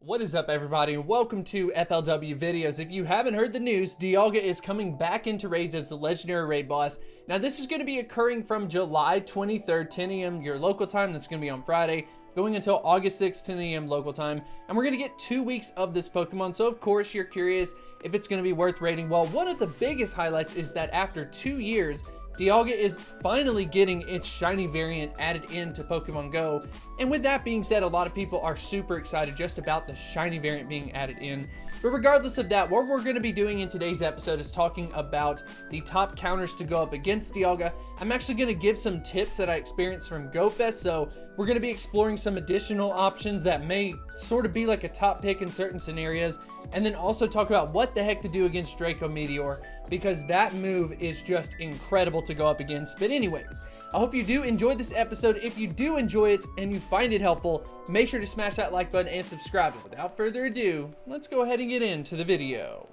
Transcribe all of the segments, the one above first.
What is up, everybody, and welcome to FLW Videos. If you haven't heard the news, Dialga is coming back into raids as the legendary raid boss. Now, this is going to be occurring from July 23rd, 10 a.m. your local time. That's going to be on Friday, going until August 6th, 10 a.m. local time. And we're going to get 2 weeks of this Pokemon. So, of course, you're curious if it's going to be worth raiding. Well, one of the biggest highlights is that after 2 years, Dialga is finally getting its shiny variant added into Pokemon Go. And with that being said, a lot of people are super excited just about the shiny variant being added in. But regardless of that, what we're going to be doing in today's episode is talking about the top counters to go up against Dialga. I'm actually going to give some tips that I experienced from GoFest, so we're going to be exploring some additional options that may sort of be like a top pick in certain scenarios, and then also talk about what the heck to do against Draco Meteor, because that move is just incredible to go up against. But anyways, I hope you do enjoy this episode. If you do enjoy it and you find it helpful, make sure to smash that like button and subscribe. But without further ado, let's go ahead and get into the video.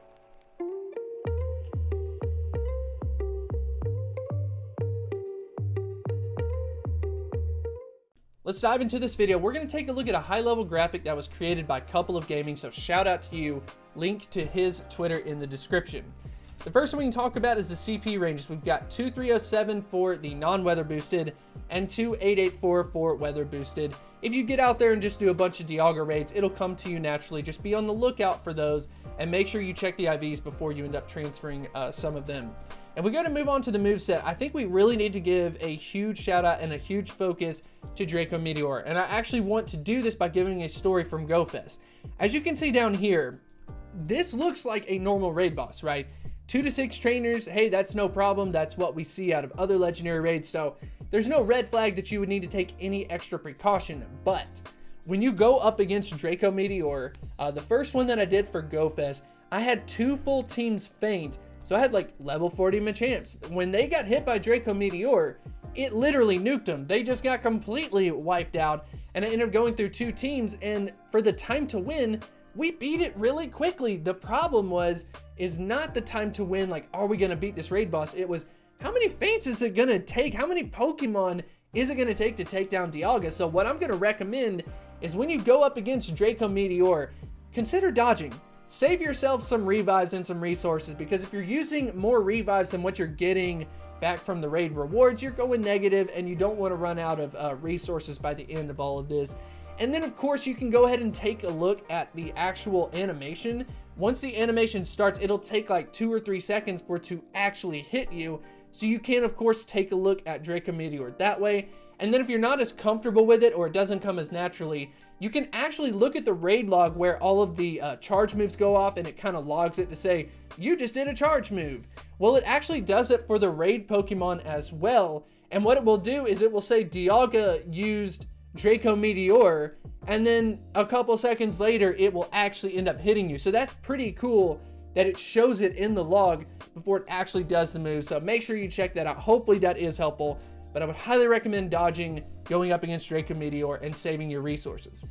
Let's dive into this video. We're going to take a look at a high-level graphic that was created by Couple of Gaming, so shout out to you. Link to his Twitter in the description. The first one we can talk about is the CP ranges. We've got 2307 for the non-weather boosted and 2884 for weather boosted. If you get out there and just do a bunch of Dialga raids, it'll come to you naturally. Just be on the lookout for those and make sure you check the IVs before you end up transferring some of them. If we go to move on to the moveset, I think we really need to give a huge shout out and a huge focus to Draco Meteor. And I actually want to do this by giving a story from GoFest. As you can see down here, this looks like a normal raid boss, right? 2 to 6 trainers, hey, that's no problem. That's what we see out of other legendary raids. So there's no red flag that you would need to take any extra precaution. But when you go up against Draco Meteor, the first one that I did for GoFest, I had 2 full teams faint. So I had like level 40 Machamps. When they got hit by Draco Meteor, it literally nuked them. They just got completely wiped out. And I ended up going through 2 teams. And for the time to win, we beat it really quickly. The problem is not the time to win, like, are we going to beat this raid boss? It was, how many feints is it going to take? How many Pokemon is it going to take down Dialga? So what I'm going to recommend is when you go up against Draco Meteor, consider dodging. Save yourself some revives and some resources, because if you're using more revives than what you're getting back from the raid rewards, you're going negative and you don't want to run out of resources by the end of all of this. And then, of course, you can go ahead and take a look at the actual animation. Once the animation starts, it'll take like 2 or 3 seconds for it to actually hit you. So you can, of course, take a look at Draco Meteor that way. And then if you're not as comfortable with it, or it doesn't come as naturally, you can actually look at the raid log where all of the charge moves go off, and it kind of logs it to say, you just did a charge move. Well, it actually does it for the raid Pokemon as well. And what it will do is it will say Dialga used Draco Meteor, and then a couple seconds later it will actually end up hitting you. So that's pretty cool that it shows it in the log before it actually does the move. So make sure you check that out. Hopefully that is helpful, but I would highly recommend dodging, going up against Draco Meteor, and saving your resources.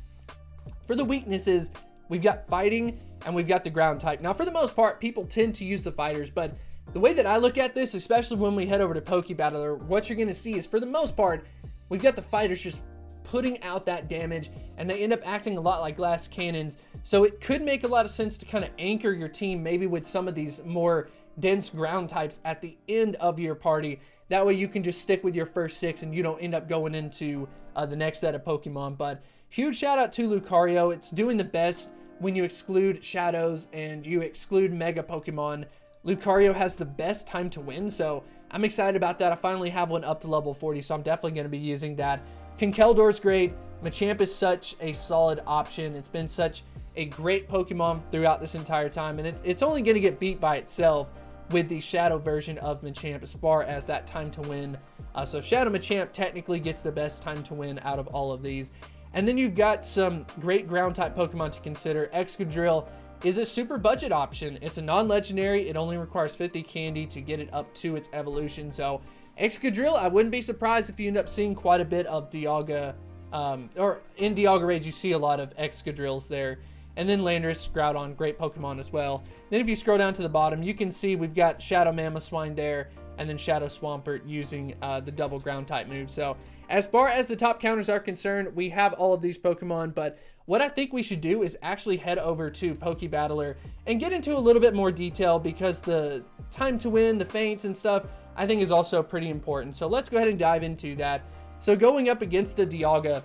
For the weaknesses, we've got fighting and we've got the ground type. Now, for the most part, people tend to use the fighters, but the way that I look at this, especially when we head over to Pokebattler, what you're going to see is, for the most part, we've got the fighters just putting out that damage, and they end up acting a lot like glass cannons. So it could make a lot of sense to kind of anchor your team maybe with some of these more dense ground types at the end of your party. That way you can just stick with your first 6 and you don't end up going into the next set of Pokemon. But huge shout out to Lucario. It's doing the best when you exclude Shadows and you exclude Mega Pokemon. Lucario has the best time to win, so I'm excited about that. I finally have one up to level 40, so I'm definitely going to be using that. Conkeldur's great. Machamp is such a solid option. It's been such a great Pokemon throughout this entire time, and it's only going to get beat by itself with the Shadow version of Machamp as far as that time to win. So Shadow Machamp technically gets the best time to win out of all of these. And then you've got some great ground type Pokemon to consider. Excadrill is a super budget option. It's a non-legendary. It only requires 50 candy to get it up to its evolution. So Excadrill, I wouldn't be surprised if you end up seeing quite a bit of Dialga, or in Dialga raids you see a lot of Excadrills there. And then Landorus, Groudon, great Pokemon as well. Then if you scroll down to the bottom, you can see we've got Shadow Mamoswine there, and then Shadow Swampert using the double ground type move. So as far as the top counters are concerned, we have all of these Pokemon, but what I think we should do is actually head over to Pokebattler and get into a little bit more detail, because the time to win, the feints and stuff, I think is also pretty important. So let's go ahead and dive into that. So going up against a Dialga,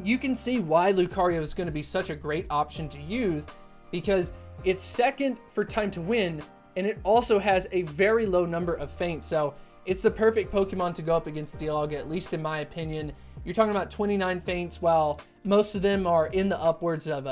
you can see why Lucario is going to be such a great option to use, because it's second for time to win, and it also has a very low number of feints. So it's the perfect Pokemon to go up against Dialga, at least in my opinion. You're talking about 29 feints, while most of them are in the upwards of,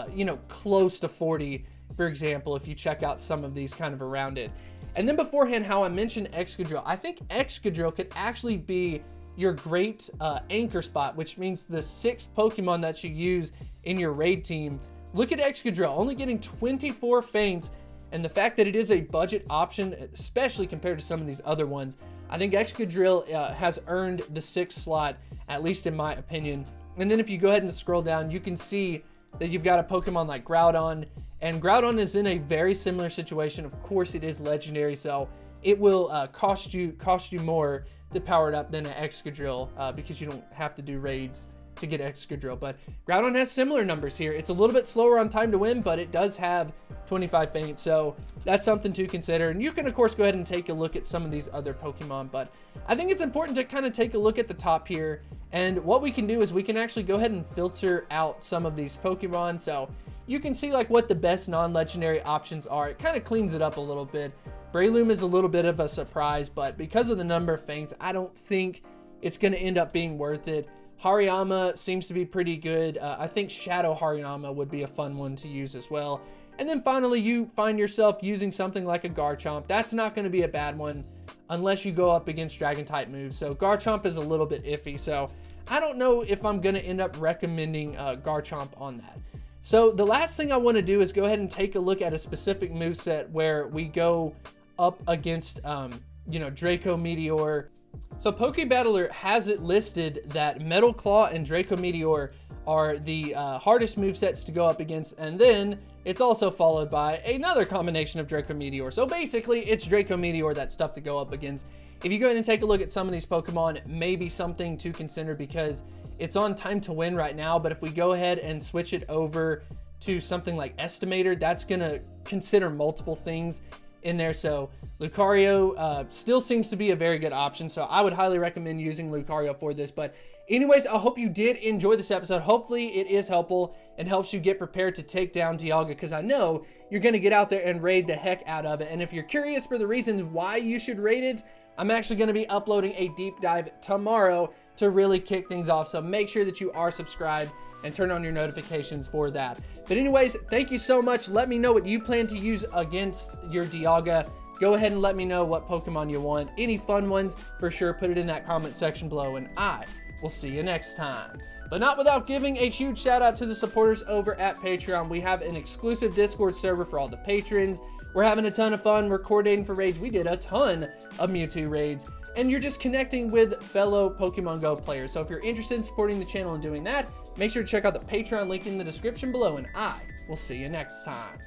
close to 40, for example, if you check out some of these kind of around it. And then beforehand, how I mentioned Excadrill, I think Excadrill could actually be your great anchor spot, which means the 6th Pokemon that you use in your raid team. Look at Excadrill, only getting 24 feints, and the fact that it is a budget option, especially compared to some of these other ones, I think Excadrill has earned the 6th slot, at least in my opinion. And then if you go ahead and scroll down, you can see that you've got a Pokemon like Groudon, and Groudon is in a very similar situation. Of course, it is legendary, so it will cost you more to power it up than an Excadrill, because you don't have to do raids to get Excadrill. But Groudon has similar numbers here. It's a little bit slower on time to win, but it does have 25 feints, so that's something to consider. And you can of course go ahead and take a look at some of these other Pokemon, but I think it's important to kind of take a look at the top here. And what we can do is we can actually go ahead and filter out some of these Pokemon, so you can see like what the best non-legendary options are. It kind of cleans it up a little bit. Breloom is a little bit of a surprise, but because of the number of feints, I don't think it's going to end up being worth it. Hariyama seems to be pretty good. I think Shadow Hariyama would be a fun one to use as well. And then finally, you find yourself using something like a Garchomp. That's not going to be a bad one unless you go up against Dragon type moves. So Garchomp is a little bit iffy. So I don't know if I'm going to end up recommending Garchomp on that. So the last thing I want to do is go ahead and take a look at a specific moveset where we go up against, Draco Meteor. So Pokebattler has it listed that Metal Claw and Draco Meteor are the hardest movesets to go up against, and then it's also followed by another combination of Draco Meteor. So basically, it's Draco Meteor that's tough to go up against. If you go ahead and take a look at some of these Pokemon, maybe something to consider, because it's on time to win right now, but if we go ahead and switch it over to something like Estimator, that's going to consider multiple things in there. So Lucario still seems to be a very good option, so I would highly recommend using Lucario for this. But anyways, I hope you did enjoy this episode. Hopefully it is helpful and helps you get prepared to take down Dialga, because I know you're going to get out there and raid the heck out of it. And if you're curious for the reasons why you should raid it, I'm actually going to be uploading a deep dive tomorrow to really kick things off, so make sure that you are subscribed and turn on your notifications for that. But anyways, thank you so much. Let me know what you plan to use against your Dialga. Go ahead and let me know what Pokemon you want. Any fun ones, for sure, put it in that comment section below, and I will see you next time. But not without giving a huge shout out to the supporters over at Patreon. We have an exclusive Discord server for all the patrons. We're having a ton of fun. We're coordinating for raids. We did a ton of Mewtwo raids, and you're just connecting with fellow Pokemon Go players. So if you're interested in supporting the channel and doing that, make sure to check out the Patreon link in the description below, and I will see you next time.